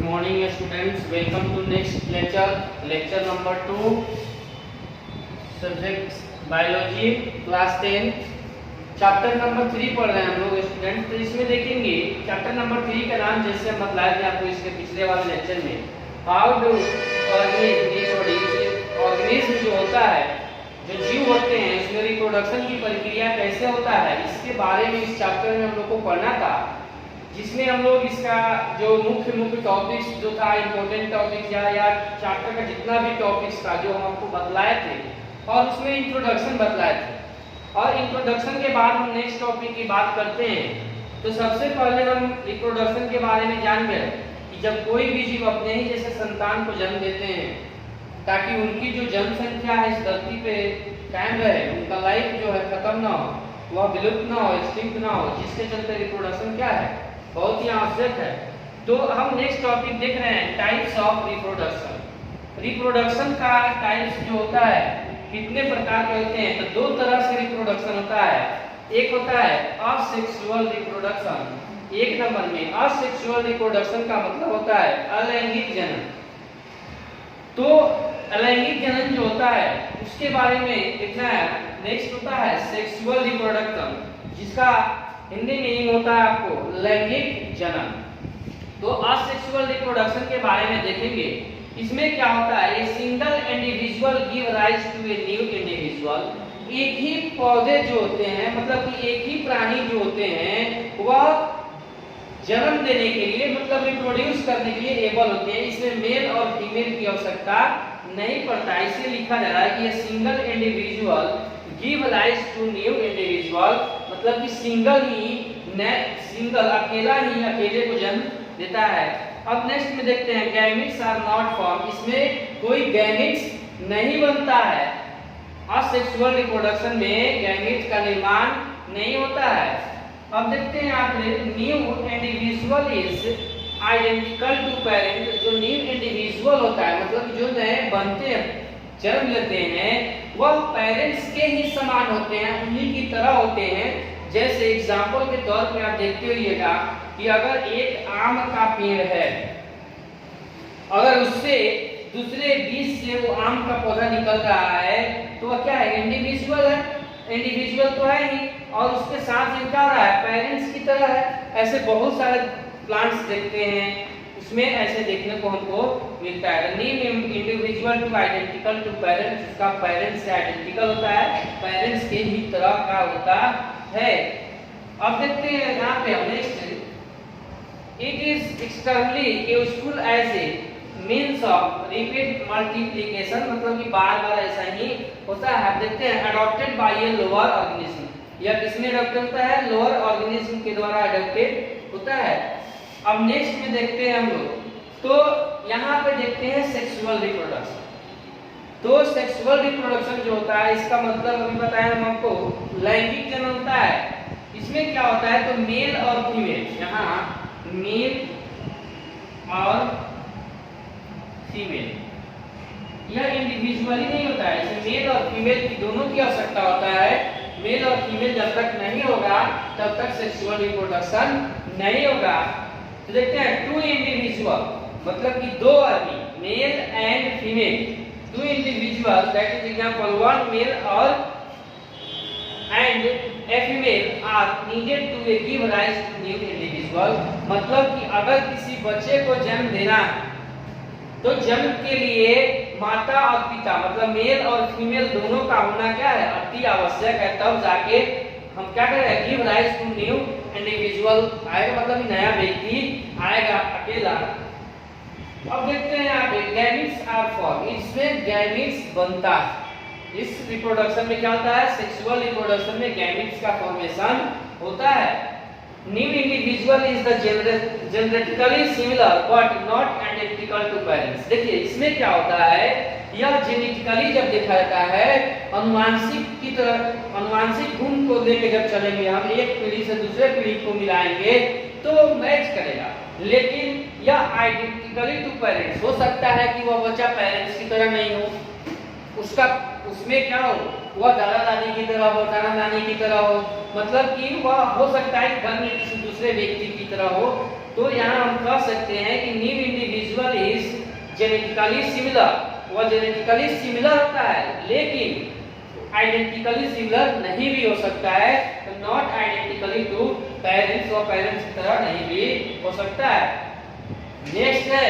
morning students, welcome to next lecture number 2, subject biology class 10, chapter number 3 पढ़ रहे हैं हम लोग स्टूडेंट। तो इसमें देखेंगे चैप्टर नंबर 3 का नाम जैसे हम बतलाए थे आपको इसके पिछले वाले लेक्चर में, हाउ डू ऑर्गेनिज्म जो होता है, जो जीव होते हैं उसमें रिप्रोडक्शन की प्रक्रिया कैसे होता है, इसके बारे में इस चैप्टर में हम लोग को पढ़ना था। जिसमें हम लोग इसका जो मुख्य टॉपिक्स जो था, इम्पोर्टेंट टॉपिक्स या चैप्टर का जितना भी टॉपिक्स था जो हम आपको बतलाए थे, और उसमें इंट्रोडक्शन बतलाए थे। और इंट्रोडक्शन के बाद हम नेक्स्ट टॉपिक की बात करते हैं। तो सबसे पहले हम रिप्रोडक्शन के बारे में जान गए कि जब कोई भी जीव अपने ही जैसे संतान को जन्म देते हैं ताकि उनकी जो जनसंख्या है इस धरती पे कायम रहे, उनका लाइफ जो है खत्म ना हो, वह विलुप्त ना हो, एक्सटिंक्ट ना हो, जिसके चलते रिप्रोडक्शन क्या है, बहुत ही आवश्यक है। तो हम नेक्स्ट टॉपिक देख रहे हैं टाइप्स ऑफ रिप्रोडक्शन। रिप्रोडक्शन का टाइप्स जो होता है कितने प्रकार के होते हैं, तो दो तरह से रिप्रोडक्शन होता है। एक होता है असेक्सुअल रिप्रोडक्शन। एक नंबर में असेक्सुअल रिप्रोडक्शन का मतलब होता है अलैंगिक जनन। तो अलैंगिक जनन जो होता है उसके बारे में देखना है। नेक्स्ट होता है सेक्सुअल रिप्रोडक्शन, जिसका हिंदी मीनिंग होता है आपको लैंगिक जनन। तो असेक्सुअल रिप्रोडक्शन के बारे में देखेंगे। इसमें क्या होता है, a single individual give rise to a new individual. एक ही पौधे जो होते हैं, मतलब कि एक ही प्राणी जो होते हैं, वह जन्म देने के लिए मतलब रिप्रोड्यूस करने के लिए एबल होते हैं। इसमें मेल और फीमेल की आवश्यकता नहीं पड़ता। इसे लिखा जा रहा है कि a single individual give rise to new individual, मतलब कि सिंगल अकेले को जन्म देता है। अब नेक्स्ट में देखते हैं गैमेट्स आर नॉट फॉर्म। इसमें कोई गैमेट्स नहीं बनता है। असेक्सुअल रिप्रोडक्शन में गैमेट का निर्माण नहीं होता है। अब देखते हैं आप new individual is identical to parent. जो न्यू इंडिविजुअल होता है, मतलब जो नए बनते हैं, जन्म लेते हैं, वह पेरेंट्स के ही समान होते हैं, उन्हीं की तरह होते हैं। जैसे एग्जाम्पल के तौर पे आप देखते होइएगा कि अगर एक आम का पेड़ है, अगर उससे दूसरे बीज से वो आम का पौधा निकल रहा है, तो वह क्या है, इंडिविजुअल है। इंडिविजुअल तो है ही, और उसके साथ में क्या रहा है, पेरेंट्स की तरह है। ऐसे बहुत सारे प्लांट्स देखते हैं, उसमें ऐसे देखने को हमको मिलता है। New individual to identical to parents, उसका पेरेंट्स से आइडेंटिकल होता है, पेरेंट्स के ही तरह का होता है। अब देखते हैं यहाँ पे हम next, it is externally useful as a means of repeat multiplication, मतलब कि बार बार ऐसा ही होता है। देखते हैं adopted by a lower organism. यह किसमें अडॉप्ट होता है, लोअर ऑर्गेनिज्म के द्वारा अडॉप्टेड होता है। अब नेक्स्ट में देखते हैं हम लोग, तो यहाँ पे देखते हैं सेक्सुअल रिप्रोडक्शन। तो सेक्सुअल रिप्रोडक्शन जो होता है, इसका मतलब अभी बताया हम आपको, लैंगिक जनन होता है। इसमें क्या होता है, तो मेल और फीमेल, यहाँ मेल और फीमेल, यह इंडिविजुअली नहीं होता है। इसमें मेल और फीमेल की दोनों की आवश्यकता होता है। मेल और फीमेल जब तक नहीं होगा तब तक सेक्सुअल रिप्रोडक्शन नहीं होगा। तो देखते हैं टू इंडिविजुअल, मतलब कि दो आदमी, male and female, two individual, that is example one male और and a female are needed to give rise to new individual. मतलब कि अगर किसी बच्चे को जन्म देना है तो जन्म के लिए माता और पिता, मतलब मेल और फीमेल दोनों का होना क्या है, अति आवश्यक है। तब जाके हम क्या करें, give rise to new individual आएगा, मतलब नया व्यक्ति आएगा अकेला। अब देखते हैं यहाँ पे गैमेट्स आर फॉर्म। इसमें गैमेट्स बनता है। इस रिप्रोडक्शन में क्या होता है, सेक्सुअल रिप्रोडक्शन में गैमेट्स का फॉर्मेशन होता है। New individual is the genetically similar but not identical to parents. देखिए इसमें क्या होता है, यह जेनेटिकली जब देखा जाता है, अनुवांशिक की तरह, अनुवांशिक गुण को लेकर जब चलेंगे हम, एक पीढ़ी से दूसरे पीढ़ी को मिलाएंगे तो मैच करेगा। लेकिन यह आइडेंटिकली टू पेरेंट्स, हो सकता है कि वह बच्चा पेरेंट्स की तरह नहीं हो, उसमें क्या हो, वह दादा दादी की तरह हो, नाना नानी की तरह हो, मतलब कि वह हो सकता है घर में किसी दूसरे व्यक्ति की तरह हो। तो यहाँ हम कह सकते हैं कि न्यू इंडिविजुअल जेनेटिकली सिमिलर, वह जेनेटिकली सिमिलर होता है लेकिन आइडेंटिकली सिमिलर नहीं भी हो सकता है, तो नॉट आइडेंटिकली टू पेरेंट्स, और पेरेंट्स की तरह नहीं भी हो सकता है। नेक्स्ट है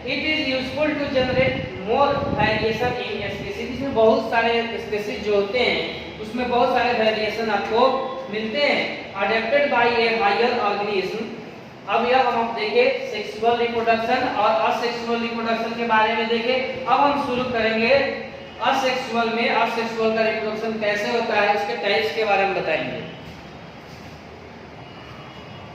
it is useful to generate more variation in species. इसमें बहुत सारे स्पीसीज जो होते हैं उसमें बहुत सारे वेरिएशन आपको मिलते हैं adapted by a higher organism. अब यह हम देखें सेक्सुअल रिप्रोडक्शन और असेक्सुअल रिप्रोडक्शन के बारे में देखें। अब हम शुरू करेंगे असेक्सुअल में, असेक्सुअल का रिप्रोडक्शन कैसे होता है उसके टाइप्स के बारे में बताएंगे।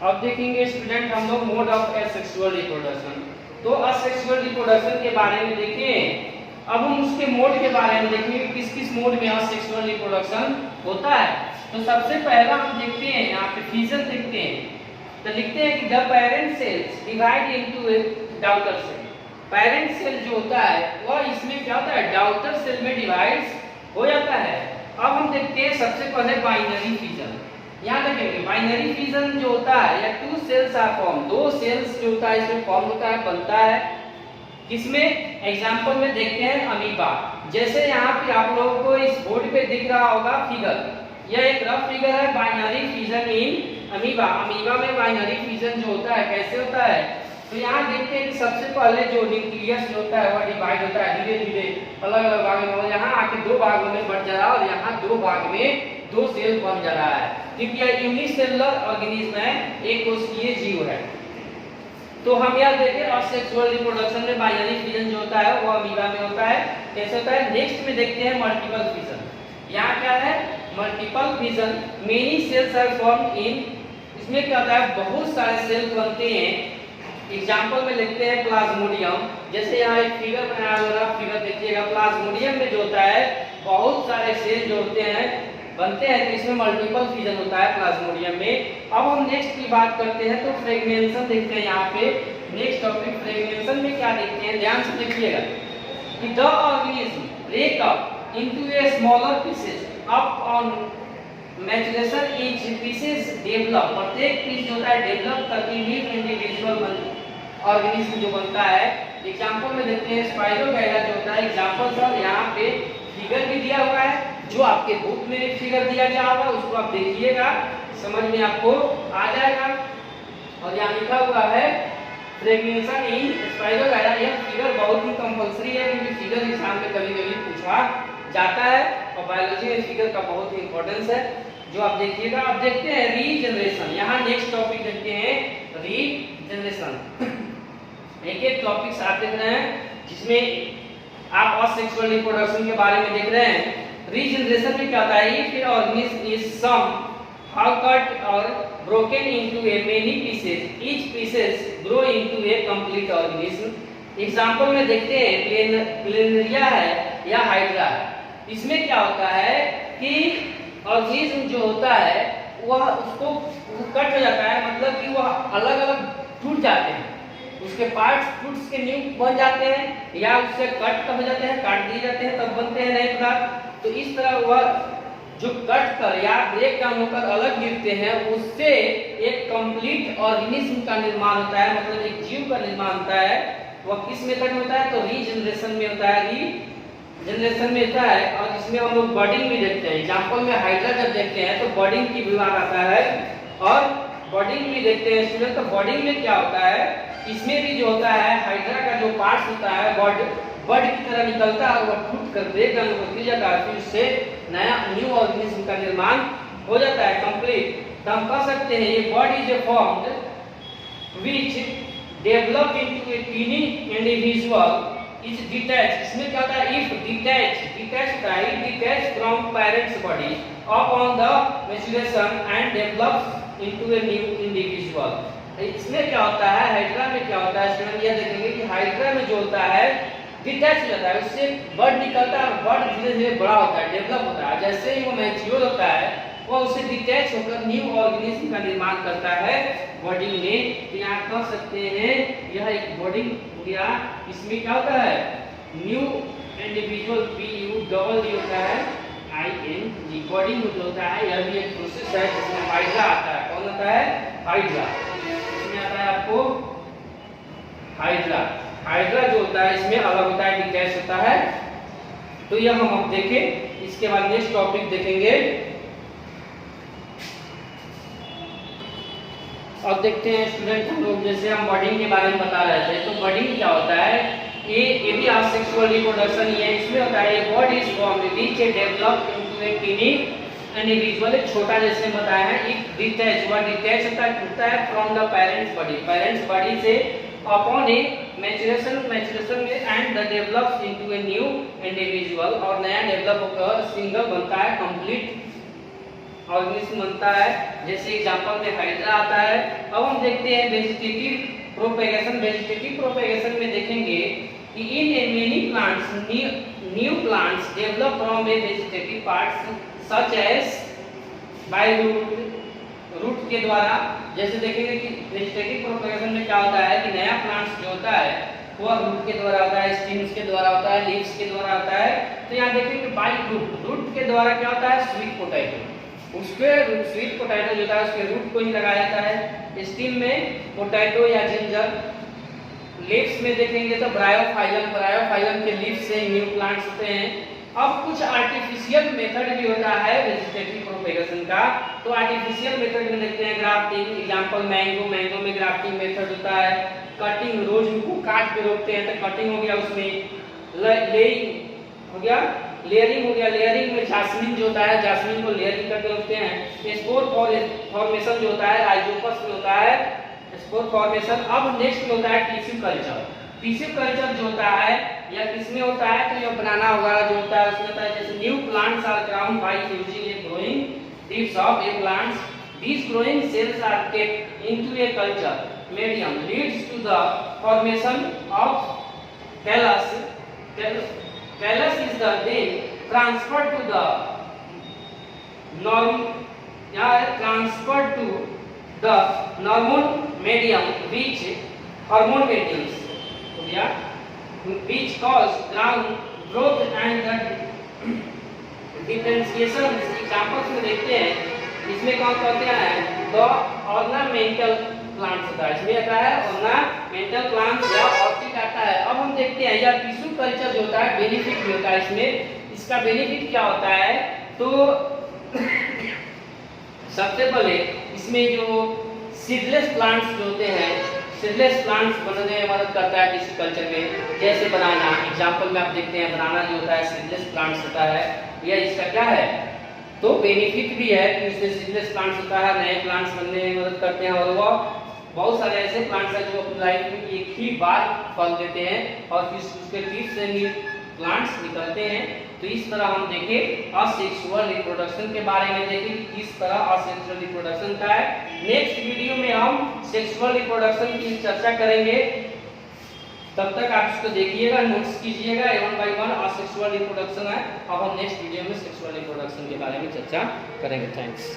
अब देखेंगे स्टूडेंट हम लोग मोड ऑफ एसेक्सुअल रिप्रोडक्शन। तो असेक्सुअल रिप्रोडक्शन के बारे में देखें, अब हम उसके मोड के बारे में देखेंगे किस किस मोड में असेक्सुअल रिप्रोडक्शन होता है। तो सबसे पहला हम देखते हैं यहाँ पे फिजन देखते हैं, तो लिखते हैं कि the parent cells divide into a daughter cell. Parent cell जो होता है वह इसमें क्या होता है डॉटर सेल में डिवाइड हो जाता है। अब हम देखते हैं सबसे पहले बाइनरी फिजन। यहाँ देखेंगे बाइनरी फिजन जो होता है या टू सेल्स आर फॉर्म, दो सेल्स जो होता है इसमें फॉर्म होता है, बनता है। किसमें एग्जांपल में देखते हैं अमीबा। जैसे यहाँ पे आप लोगों को इस बोर्ड पे दिख रहा होगा फिगर, यह एक रफ फिगर है binary fission in amoeba. Amoeba में बाइनरी फिजन जो होता है कैसे होता है, तो यहाँ देखते हैं कि सबसे पहले जो न्यूक्लियस जो होता है वह डिवाइड होता है धीरे धीरे अलग अलग भाग में, यहाँ आके दो भागों में बढ़ जा रहा है और यहाँ दो भाग में दो सेल बन जा रहा है, क्योंकि यह यूनिसेलुलर ऑर्गेनिज्म है, एक कोशिकीय जीव है। तो हम यह देखें असेक्सुअल रिप्रोडक्शन में बाइनरी फिजन जो होता है वो अमीबा में होता है, कैसे होता है। नेक्स्ट में देखते हैं मल्टीपल फिजन। यहाँ क्या है multiple fission, many cells are formed in, इसमें क्या होता है बहुत सारे सेल बनते हैं। एग्जांपल में लिखते हैं प्लाज्मोडियम। जैसे यहाँ एक फिगर बनाया हुआ है, फिगर देखिएगा, प्लाज्मोडियम में जो होता है बहुत सारे सेल जो होते हैं बनते हैं, तो इसमें मल्टीपल फिजन होता है प्लाज्मोडियम में। अब हम नेक्स्ट की बात करते हैं तो फ्रेगमेंटेशन देखते हैं। यहाँ पे नेक्स्ट टॉपिक फ्रेगमेंटेशन में क्या देखते हैं, ध्यान से देखिएगा कि the organism break up into a smaller pieces upon maturation each pieces develop, प्रत्येक पीस जो होता है डेवलप करके न्यू इंडिविजुअल ऑर्गेनिज्म जो बनता है। एग्जांपल में देखते हैं स्पाइरोगैरा जो होता है, एग्जांपल सर यहाँ पे फिगर भी दिया हुआ है, जो आपके बुक में फिगर दिया गया होगा उसको आप देखिएगा, समझ में आपको आ जाएगा। और यहाँ लिखा हुआ है फ्रेगमेंटेशन इन स्पाइरोगैरा। यह फिगर बहुत ही कंपलसरी है क्योंकि फिगर एग्जाम में कभी कभी पूछा जाता है और बायोलॉजी में फिगर का बहुत ही इंपॉर्टेंस है, जो आप देखिएगा। अब देखते हैं रीजनरेशन। यहाँ नेक्स्ट टॉपिक देखते हैं रीजनरेशन। एक एक टॉपिक्स आप देख रहे हैं जिसमें आप असेक्सुअल रिप्रोडक्शन के बारे में देख रहे हैं। रीजनरेशन में क्या होता है, if organism is somehow cut or broken into a many pieces, each pieces grow into a complete organism. Example में देखते हैं प्लेनेरिया है या हाइड्रा है। इसमें क्या होता है कि ऑर्गेनिज्म जो होता है वह उसको कट हो जाता है, मतलब कि वह अलग अलग टूट जाते हैं, उसके पार्ट्स फ्रूट्स के न्यू बन जाते हैं या उससे कट हो जाते हैं, काट दिए जाते हैं तब बनते हैं नए पदार्थ। तो इस तरह वह जो कट कर या ब्रेक डाउन होकर अलग गिरते हैं उससे एक कंप्लीट ऑर्गेनिज्म का निर्माण होता है, मतलब एक जीव का निर्माण होता है। वह किस मेथड में होता है, तो रीजनरेशन में होता है, रीजनरेशन में होता है। और इसमें हम लोग बर्डिंग भी देखते हैं। एग्जांपल में हाइड्रा जब देखते हैं तो बर्डिंग की विभाग आता है और बर्डिंग भी देखते हैं स्टूडेंट। तो बर्डिंग में क्या होता है, इसमें भी जो होता है हाइड्रा का जो पार्ट्स होता है बर्ड की तरह निकलता है, वह टूट कर ब्रेक डाउन होती जाता है, फिर उससे नया न्यू ऑर्गेनिज्म का निर्माण हो जाता है कंप्लीट। तो हम कह सकते हैं ये bud is a formed which develop into a tiny individual is detach. इसमें क्या होता है, इफ डिटैच होता है, detach from parents body upon the maturation and develops into a new individual. इसमें क्या होता है, हाइड्रा में क्या होता है स्टूडेंट, ये देखेंगे कि हाइड्रा में जो होता है डिटैच हो जाता है, उससे बर्ड निकलता है और बर्ड धीरे धीरे बड़ा होता है, डेवलप होता है। जैसे ही वो मैच्योर होता है वो उससे डिटैच होकर न्यू ऑर्गेनिज्म का निर्माण करता है बॉडी में। तो यहाँ कह सकते हैं यह एक बॉडिंग हो गया। इसमें क्या होता है, न्यू इंडिविजुअल PUDD होता है ING, बॉडिंग जो होता है यह भी एक प्रोसेस है जिसमें हाइड्रा आता है। कौन आता है, हाइड्रा। इसमें आता है आपको हाइड्रा। हाइड्रा जो होता है इसमें अलग होता है, डिटैच होता है। तो यह हम अब देखें। इसके बाद नेक्स्ट टॉपिक देखेंगे। अब देखते हैं स्टूडेंट हम लोग, जैसे हम बर्डिंग के बारे में बता रहे थे, तो बर्डिंग क्या होता है, ये भी असेक्सुअल रिप्रोडक्शन ही है। इसमें होता है a bud is formed which develop into a tiny individual, एक छोटा जैसे बताया है, एक डिटैच हुआ, डिटैच होता है फ्रॉम द पेरेंट्स बॉडी से अपॉन ए मैच्योरेशन में and the develops into a new individual, और नया डेवलप होकर सिंगल बनता है, कंप्लीट ऑर्गेनिज्म बनता है। जैसे एग्जांपल में हाइड्रा आता है। अब हम देखते हैं वेजिटेटिव प्रोपेगेशन में देखेंगे कि in many plants new plants develop from a vegetative parts such as by root के द्वारा। जैसे देखेंगे कि वेजिटेटिव प्रोपेगेशन में क्या होता है कि नया प्लांट्स जो होता है वह रूट के द्वारा होता है, स्टेम्स के द्वारा होता है, लीव्स के द्वारा होता है। तो यहाँ देखेंगे बाय रूट के द्वारा क्या होता है, स्वीट पोटैटो, उसके स्वीट पोटैटो जो होता है उसके रूट को ही लगाया जाता है। स्टीम में पोटैटो या जिंजर। लीव्स में देखेंगे तो ब्रायोफाइलम के लीव्स से न्यू प्लांट्स होते हैं। अब कुछ आर्टिफिशियल मेथड भी होता है वेजिटेटिव प्रोपेगेशन का। तो आर्टिफिशियल मेथड में देखते हैं ग्राफ्टिंग, एग्जांपल मैंगो में ग्राफ्टिंग मेथड होता है। कटिंग, रोज को काट के रोकते हैं तो कटिंग हो गया, उसमें लेइंग हो गया, लेयरिंग हो गया। लेयरिंग में जास्मिन जो होता है, जास्मिन को लेयरिंग करके रखते हैं। स्पोर फॉर्मेशन जो होता है राइजोपस में होता है स्पोर फॉर्मेशन। अब नेक्स्ट में होता है टिश्यू कल्चर जो होता है या किसमें होता है, तो ये बनाना वगैरह जो होता है उसमें होता है। जैसे new plants are grown by using a growing tips of a plants, these growing cells are kept into a culture medium leads to the formation of callus. Callus is the then transferred to the hormone medium which cause growth and the differentiation. Examples में देखते हैं, इसमें कौन कौन क्या है, the ornamental plants होता है, इसमें आता है ऑर्नामेंटल प्लांट्स या ऑर्किड आता है। अब हम देखते हैं या टिश्यू कल्चर जो होता है बेनिफिट भी होता है इसमें। इसका बेनिफिट क्या होता है, तो सबसे पहले इसमें जो सीडलेस प्लांट्स जो होते हैं, सीडलेस प्लांट्स बनने में मदद करता है टिश्यू कल्चर में। जैसे बनाना, एग्जांपल में आप देखते हैं बनाना जो होता है सीडलेस प्लांट्स होता है। यह इसका क्या है, तो बेनिफिट भी है कि इससे सीडलेस प्लांट्स होता है, नए प्लांट्स बनने में मदद करते हैं। और वह बहुत सारे ऐसे प्लांट्स हैं जो अपनी लाइफ में एक ही बार फल देते हैं और फिर उसके टिप से न्यू प्लांट्स निकलते हैं। तो इस तरह हम देखें असेक्सुअल रिप्रोडक्शन के बारे में, देखें कि किस तरह असेक्सुअल रिप्रोडक्शन का है। नेक्स्ट वीडियो में हम सेक्सुअल रिप्रोडक्शन की चर्चा करेंगे। तब तक आप इसको देखिएगा, नोट्स कीजिएगा, 1 by 1 असेक्सुअल रिप्रोडक्शन है। अब हम नेक्स्ट वीडियो में सेक्सुअल रिप्रोडक्शन के बारे में चर्चा करेंगे। थैंक्स।